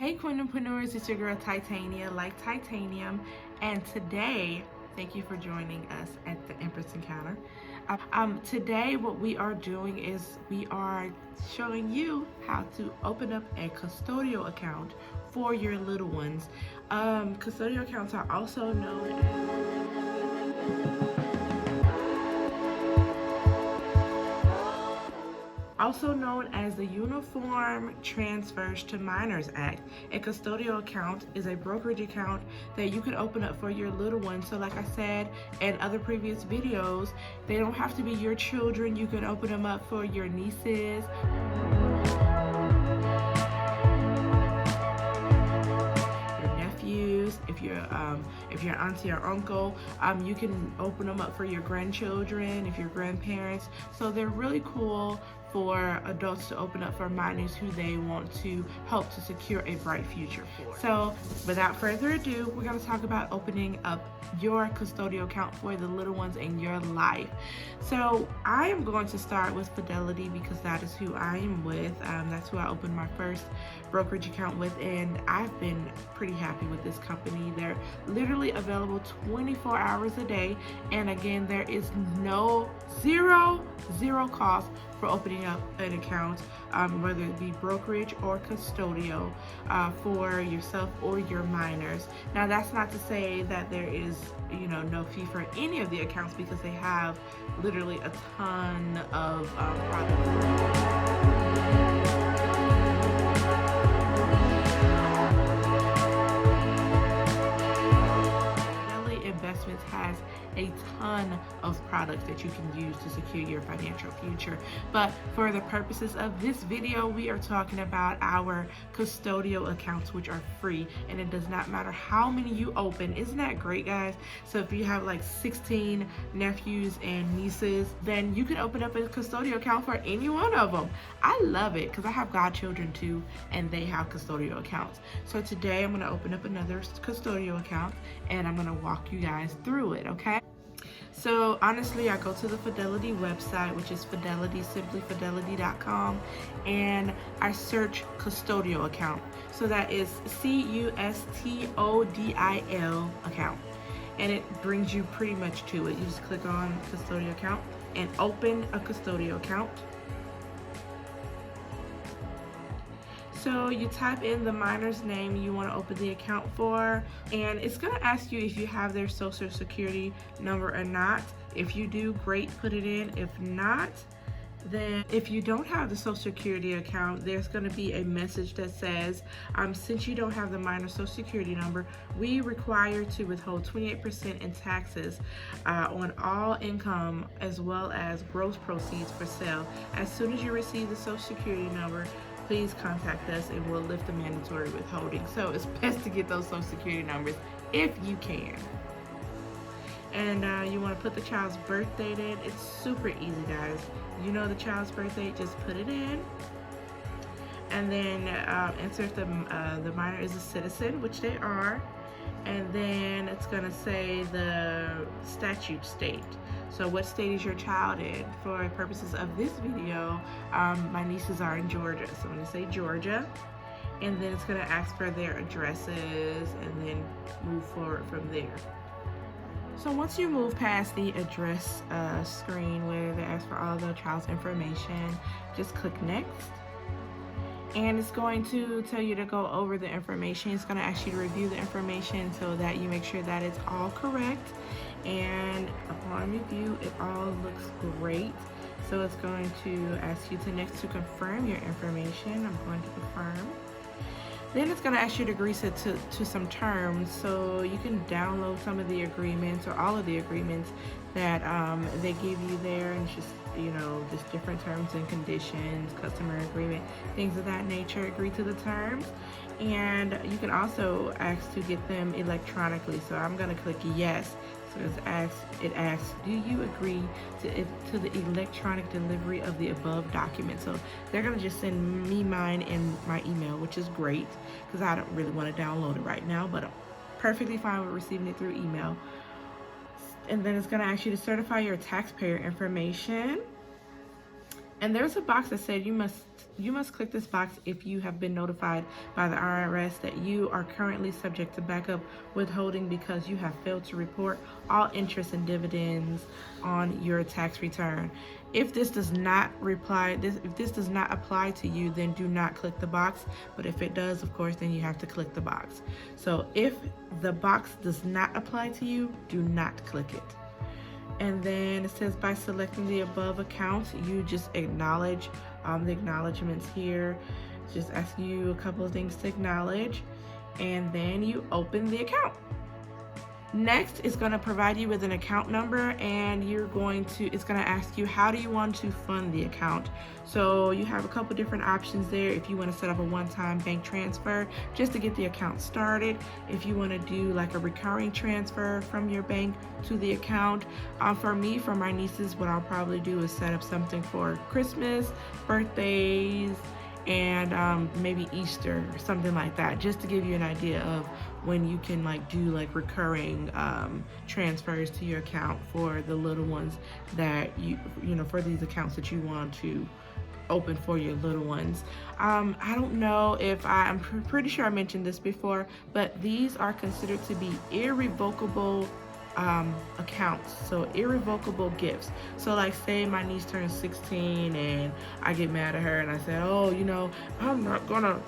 Hey Queendompreneurs, it's your girl Titania, like titanium, and today, thank you for joining us at the Empress Encounter. Today what we are doing is we are showing you how to open up a custodial account for your little ones. Custodial accounts are also known as the Uniform Transfers to Minors Act. A custodial account is a brokerage account that you can open up for your little ones. So like I said in other previous videos, they don't have to be your children. You can open them up for your nieces, your nephews, if you're an auntie or uncle. You can open them up for your grandchildren, if you're grandparents. So they're really cool for adults to open up for minors who they want to help to secure a bright future for. So without further ado, we're going to talk about opening up your custodial account for the little ones in your life. So I am going to start with Fidelity because that is who I am with. That's who I opened my first brokerage account with, and I've been pretty happy with this company. They're literally available 24 hours a day, and again, there is zero cost for opening up an account, whether it be brokerage or custodial, for yourself or your minors. Now that's not to say that there is no fee for any of the accounts, because they have literally a ton of products. Investments has a ton of products that you can use to secure your financial future. But for the purposes of this video, we are talking about our custodial accounts, which are free, and it does not matter how many you open. Isn't that great, guys? So if you have like 16 nephews and nieces, then you can open up a custodial account for any one of them. I love it because I have godchildren too, and they have custodial accounts. So today I'm going to open up another custodial account, and I'm going to walk you guys through it, okay? So honestly, I go to the Fidelity website, which is simplyfidelity.com, and I search custodial account. So that is custodial account, and it brings you pretty much to it. You just click on custodial account and open a custodial account. So you type in the minor's name you want to open the account for, and it's going to ask you if you have their social security number or not. If you do, great, put it in. If not, then if you don't have the social security account, there's going to be a message that says, since you don't have the minor social security number, we require to withhold 28% in taxes on all income as well as gross proceeds for sale. As soon as you receive the social security number, please contact us and we'll lift the mandatory withholding. So it's best to get those social security numbers if you can. And you want to put the child's birth date in. It's super easy, guys. You know the child's birth date, just put it in. And then enter if the minor is a citizen, which they are. And then it's going to say the statute state. So what state is your child in? For purposes of this video, my nieces are in Georgia. So I'm going to say Georgia. And then it's going to ask for their addresses and then move forward from there. So once you move past the address screen where they ask for all the child's information, just click next. And it's going to tell you to go over the information. It's going to ask you to review the information so that you make sure that it's all correct. And upon review, it all looks great. So it's going to ask you to next to confirm your information. I'm going to confirm. Then it's going to ask you to agree to some terms, so you can download some of the agreements or all of the agreements that they give you there, and just just different terms and conditions, customer agreement, things of that nature. Agree to the terms, and you can also ask to get them electronically. So I'm going to click yes. So it asks, do you agree to the electronic delivery of the above document? So they're going to just send me mine in my email, which is great because I don't really want to download it right now, but I'm perfectly fine with receiving it through email. And then it's going to ask you to certify your taxpayer information. And there's a box that said you must click this box if you have been notified by the IRS that you are currently subject to backup withholding because you have failed to report all interest and dividends on your tax return. If this does not if this does not apply to you, then do not click the box. But if it does, of course, then you have to click the box. So if the box does not apply to you, do not click it. And then it says by selecting the above accounts, you just acknowledge the acknowledgements here. Just asking you a couple of things to acknowledge, and then you open the account. Next, it's going to provide you with an account number, and it's going to ask you how do you want to fund the account. So you have a couple different options there. If you want to set up a one-time bank transfer just to get the account started, if you want to do like a recurring transfer from your bank to the account. For me, for my nieces, what I'll probably do is set up something for Christmas, birthdays, and maybe Easter or something like that, just to give you an idea of when you can do recurring transfers to your account for the little ones that for these accounts that you want to open for your little ones. I don't know if I'm pretty sure I mentioned this before, but these are considered to be irrevocable accounts, so irrevocable gifts. So like say my niece turns 16 and I get mad at her and I say, oh, I'm not gonna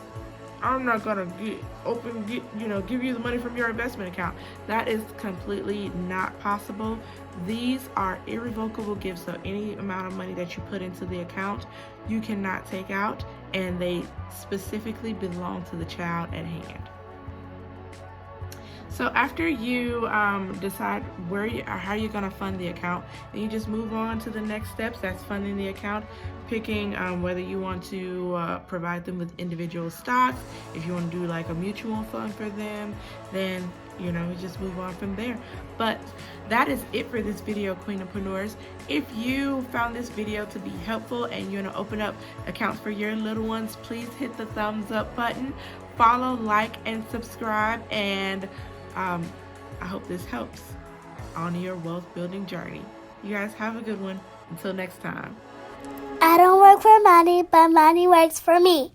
give you the money from your investment account. That is completely not possible. These are irrevocable gifts, so any amount of money that you put into the account, you cannot take out, and they specifically belong to the child at hand. So after you decide how you're going to fund the account, then you just move on to the next steps. That's funding the account, picking whether you want to provide them with individual stocks. If you want to do like a mutual fund for them, then you just move on from there. But that is it for this video, Queendompreneurs. If you found this video to be helpful and you want to open up accounts for your little ones, please hit the thumbs up button, follow, like, and subscribe, and I hope this helps on your wealth building journey. You guys have a good one. Until next time. I don't work for money, but money works for me.